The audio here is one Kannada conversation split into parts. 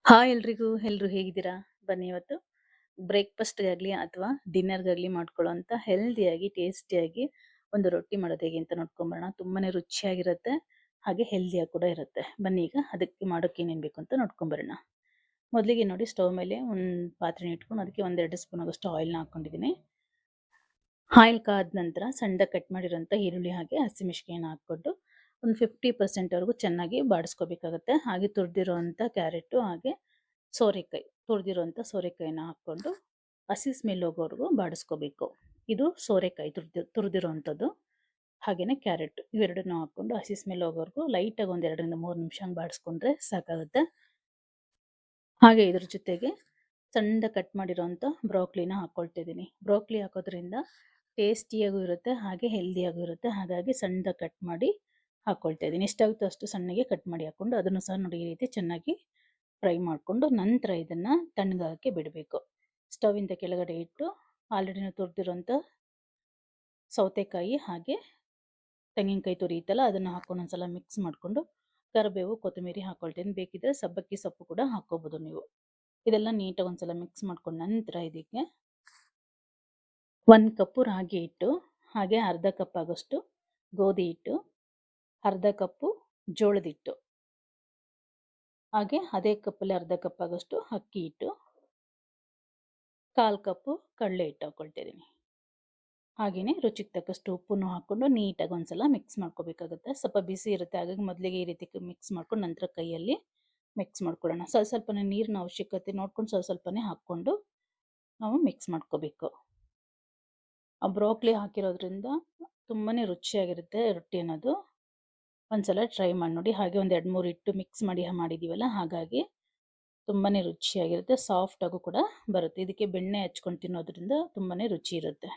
ಹಾಯ್ ಎಲ್ರಿಗೂ, ಎಲ್ರು ಹೇಗಿದ್ದೀರಾ? ಬನ್ನಿ ಇವತ್ತು ಬ್ರೇಕ್‌ಫಾಸ್ಟ್‌ಗಾಗ್ಲಿ ಅಥವಾ ಡಿನ್ನರ್‌ಗಾಗ್ಲಿ ಮಾಡ್ಕೊಳ್ಳೋಂಥ ಹೆಲ್ದಿಯಾಗಿ, ಟೇಸ್ಟಿಯಾಗಿ ಒಂದು ರೊಟ್ಟಿ ಮಾಡೋದು ಹೇಗೆ ಅಂತ ನೋಡ್ಕೊಂಬರೋಣ. ತುಂಬಾನೇ ರುಚಿಯಾಗಿರುತ್ತೆ, ಹಾಗೆ ಹೆಲ್ದಿಯಾಗಿ ಕೂಡ ಇರುತ್ತೆ. ಬನ್ನಿ ಈಗ ಅದಕ್ಕೆ ಮಾಡೋಕೆ ಏನೇನು ಬೇಕು ಅಂತ ನೋಡ್ಕೊಂಬರೋಣ. ಮೊದಲಿಗೆ ನೋಡಿ ಸ್ಟವ್ ಮೇಲೆ ಒಂದು ಪಾತ್ರೆನ ಇಟ್ಕೊಂಡು ಅದಕ್ಕೆ 1-2 ಸ್ಪೂನ್ ಆಗೋಷ್ಟು ಆಯಿಲ್‌ನ ಹಾಕ್ಕೊಂಡಿದ್ದೀನಿ. ಆಯಿಲ್ ಕಾದ ನಂತರ ಸಣ್ಣದಾಗಿ ಕಟ್ ಮಾಡಿರೋಂಥ ಈರುಳ್ಳಿ ಹಾಗೆ ಹಸಿಮೆಣಸಿನಕಾಯಿನ ಹಾಕ್ಕೊಂಡು ಒಂದು 50% ವರೆಗೂ ಚೆನ್ನಾಗಿ ಬಾಡಿಸ್ಕೋಬೇಕಾಗುತ್ತೆ. ಹಾಗೆ ತುರಿದಿರೋಂಥ ಕ್ಯಾರೆಟು ಹಾಗೆ ಸೋರೆಕಾಯಿ, ತುರಿದಿರೋಂಥ ಸೋರೆಕಾಯಿನ ಹಾಕ್ಕೊಂಡು ಹಸಿ ಸ್ಮೆಲ್ ಹೋಗೋವರೆಗೂ ಬಾಡಿಸ್ಕೋಬೇಕು. ಇದು ಸೋರೆಕಾಯಿ ತುರಿದಿರೋಂಥದ್ದು, ಹಾಗೆಯೇ ಕ್ಯಾರೆಟ್ ಇವೆರಡನ್ನೂ ಹಾಕ್ಕೊಂಡು ಹಸಿ ಸ್ಮೆಲ್ ಹೋಗೋವರೆಗೂ ಲೈಟಾಗಿ ಒಂದು 2-3 ನಿಮಿಷ ಹಂಗೆ ಬಾಡಿಸ್ಕೊಂಡ್ರೆ ಸಾಕಾಗುತ್ತೆ. ಹಾಗೆ ಇದ್ರ ಜೊತೆಗೆ ಸಣ್ಣ ಕಟ್ ಮಾಡಿರೋಂಥ ಬ್ರೋಕ್ಲಿನ ಹಾಕ್ಕೊಳ್ತಿದ್ದೀನಿ. ಬ್ರೋಕ್ಲಿ ಹಾಕೋದ್ರಿಂದ ಟೇಸ್ಟಿಯಾಗೂ ಇರುತ್ತೆ, ಹಾಗೆ ಹೆಲ್ದಿಯಾಗೂ ಇರುತ್ತೆ. ಹಾಗಾಗಿ ಸಣ್ಣದಾಗಿ ಕಟ್ ಮಾಡಿ ಹಾಕ್ಕೊಳ್ತಾ ಇದ್ದೀನಿ. ಎಷ್ಟಾಗುತ್ತೋ ಅಷ್ಟು ಸಣ್ಣಗೆ ಕಟ್ ಮಾಡಿ ಹಾಕ್ಕೊಂಡು ಅದನ್ನು ಸಹ ನೋಡಿ ಈ ರೀತಿ ಚೆನ್ನಾಗಿ ಫ್ರೈ ಮಾಡಿಕೊಂಡು ನಂತರ ಇದನ್ನು ತಣ್ಣಗಾಗಕ್ಕೆ ಬಿಡಬೇಕು. ಸ್ಟವಿಂದ ಕೆಳಗಡೆ ಇಟ್ಟು ಆಲ್ರೆಡಿ ನಾವು ತುರಿದಿರೋಂಥ ಸೌತೆಕಾಯಿ ಹಾಗೆ ತೆಂಗಿನಕಾಯಿ ತುರಿ ಇತ್ತಲ್ಲ ಅದನ್ನು ಹಾಕೊಂಡು ಒಂದ್ಸಲ ಮಿಕ್ಸ್ ಮಾಡಿಕೊಂಡು ಕರಿಬೇವು ಕೊತ್ತಂಬರಿ ಹಾಕ್ಕೊಳ್ತೀನಿ. ಬೇಕಿದ್ರೆ ಸಬ್ಬಕ್ಕಿ ಸೊಪ್ಪು ಕೂಡ ಹಾಕ್ಕೋಬೋದು ನೀವು. ಇದೆಲ್ಲ ನೀಟಾಗಿ ಒಂದ್ಸಲ ಮಿಕ್ಸ್ ಮಾಡ್ಕೊಂಡು ನಂತರ ಇದಕ್ಕೆ 1 ಕಪ್ಪು ರಾಗಿ ಹಿಟ್ಟು, ಹಾಗೆ ಅರ್ಧ ಕಪ್ ಆಗೋಷ್ಟು ಗೋಧಿ ಹಿಟ್ಟು, ಅರ್ಧ ಕಪ್ಪು ಜೋಳದ ಹಿಟ್ಟು, ಹಾಗೆ ಅದೇ ಕಪ್ಪಲ್ಲಿ ಅರ್ಧ ಕಪ್ ಆಗೋಷ್ಟು ಅಕ್ಕಿ ಹಿಟ್ಟು, 1/4 ಕಪ್ಪು ಕಡಲೆ ಹಿಟ್ಟು ಹಾಕ್ಕೊಳ್ತಿದ್ದೀನಿ. ಹಾಗೆಯೇ ರುಚಿಗೆ ತಕ್ಕಷ್ಟು ಉಪ್ಪನ್ನು ಹಾಕ್ಕೊಂಡು ನೀಟಾಗಿ ಒಂದ್ಸಲ ಮಿಕ್ಸ್ ಮಾಡ್ಕೋಬೇಕಾಗುತ್ತೆ. ಸ್ವಲ್ಪ ಬಿಸಿ ಇರುತ್ತೆ, ಹಾಗಾಗಿ ಮೊದಲಿಗೆ ಈ ರೀತಿ ಮಿಕ್ಸ್ ಮಾಡ್ಕೊಂಡು ನಂತರ ಕೈಯಲ್ಲಿ ಮಿಕ್ಸ್ ಮಾಡ್ಕೊಳ್ಳೋಣ. ಸ್ವಲ್ಪನೇ ನೀರಿನ ಅವಶ್ಯಕತೆ ನೋಡ್ಕೊಂಡು ಸ್ವಲ್ಪನೇ ಹಾಕ್ಕೊಂಡು ನಾವು ಮಿಕ್ಸ್ ಮಾಡ್ಕೋಬೇಕು. ಆ ಬ್ರೋಕ್ಲಿ ಹಾಕಿರೋದ್ರಿಂದ ತುಂಬಾ ರುಚಿಯಾಗಿರುತ್ತೆ ರೊಟ್ಟಿ ಅನ್ನೋದು. ಒಂದ್ಸಲ ಟ್ರೈ ಮಾಡಿ ನೋಡಿ. ಹಾಗೆ ಒಂದು 2-3 ಹಿಟ್ಟು ಮಿಕ್ಸ್ ಮಾಡಿದ್ದೀವಲ್ಲ, ಹಾಗಾಗಿ ತುಂಬಾ ರುಚಿಯಾಗಿರುತ್ತೆ, ಸಾಫ್ಟಾಗೂ ಕೂಡ ಬರುತ್ತೆ. ಇದಕ್ಕೆ ಬೆಣ್ಣೆ ಹಚ್ಕೊಂಡು ತಿನ್ನೋದ್ರಿಂದ ತುಂಬಾ ರುಚಿ ಇರುತ್ತೆ.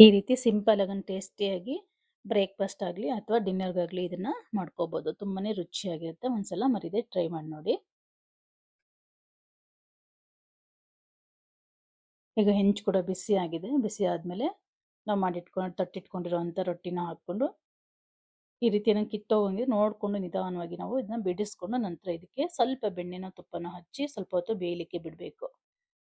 ಈ ರೀತಿ ಸಿಂಪಲ್ ಆಗಿ ಟೇಸ್ಟಿಯಾಗಿ ಬ್ರೇಕ್ಫಾಸ್ಟ್ ಆಗಲಿ ಅಥವಾ ಡಿನ್ನರ್ಗಾಗಲಿ ಇದನ್ನು ಮಾಡ್ಕೋಬೋದು. ತುಂಬಾ ರುಚಿಯಾಗಿರುತ್ತೆ. ಒಂದ್ಸಲ ಮರಿದೆ ಟ್ರೈ ಮಾಡಿ ನೋಡಿ. ಈಗ ಹೆಂಚು ಕೂಡ ಬಿಸಿ ಆಗಿದೆ. ಬಿಸಿ ಆದಮೇಲೆ ನಾವು ತಟ್ಟಿಟ್ಕೊಂಡಿರೋಂಥ ರೊಟ್ಟಿನ ಹಾಕ್ಕೊಂಡು ಈ ರೀತಿ ಕಿತ್ತೋಗಂಗೆ ನೋಡಿಕೊಂಡು ನಿಧಾನವಾಗಿ ನಾವು ಇದನ್ನ ಬಿಡಿಸ್ಕೊಂಡು ನಂತರ ಇದಕ್ಕೆ ಸ್ವಲ್ಪ ಬೆಣ್ಣೆನ ತುಪ್ಪನ ಹಚ್ಚಿ ಸ್ವಲ್ಪ ಹೊತ್ತು ಬೇಯಲಿಕ್ಕೆ ಬಿಡಬೇಕು.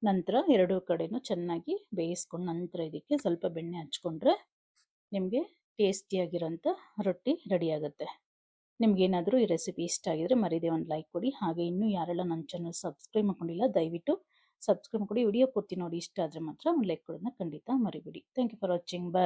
ನಂತರ ಎರಡೂ ಕಡೆನೂ ಚೆನ್ನಾಗಿ ಬೇಯಿಸ್ಕೊಂಡು ನಂತರ ಇದಕ್ಕೆ ಸ್ವಲ್ಪ ಬೆಣ್ಣೆ ಹಚ್ಕೊಂಡ್ರೆ ನಿಮಗೆ ಟೇಸ್ಟಿಯಾಗಿರೋಂಥ ರೊಟ್ಟಿ ರೆಡಿ ಆಗುತ್ತೆ. ನಿಮ್ಗೇನಾದರೂ ಈ ರೆಸಿಪಿ ಇಷ್ಟ ಆಗಿದ್ರೆ ಮರಿದೇ ಒಂದು ಲೈಕ್ ಕೊಡಿ. ಹಾಗೆ ಇನ್ನೂ ಯಾರೆಲ್ಲ ನನ್ನ ಚಾನಲ್ ಸಬ್ಸ್ಕ್ರೈಬ್ ಮಾಡ್ಕೊಂಡಿಲ್ಲ ದಯವಿಟ್ಟು ಸಬ್ಸ್ಕ್ರೈಬ್ ಮಾಡಿ. ವಿಡಿಯೋ ಪೂರ್ತಿ ನೋಡಿ ಇಷ್ಟ ಆದರೆ ಮಾತ್ರ ಒಂದು ಲೈಕ್ ಕೊಡೋದನ್ನ ಖಂಡಿತ ಮರಿಬೇಡಿ. Thank you for watching. Bye.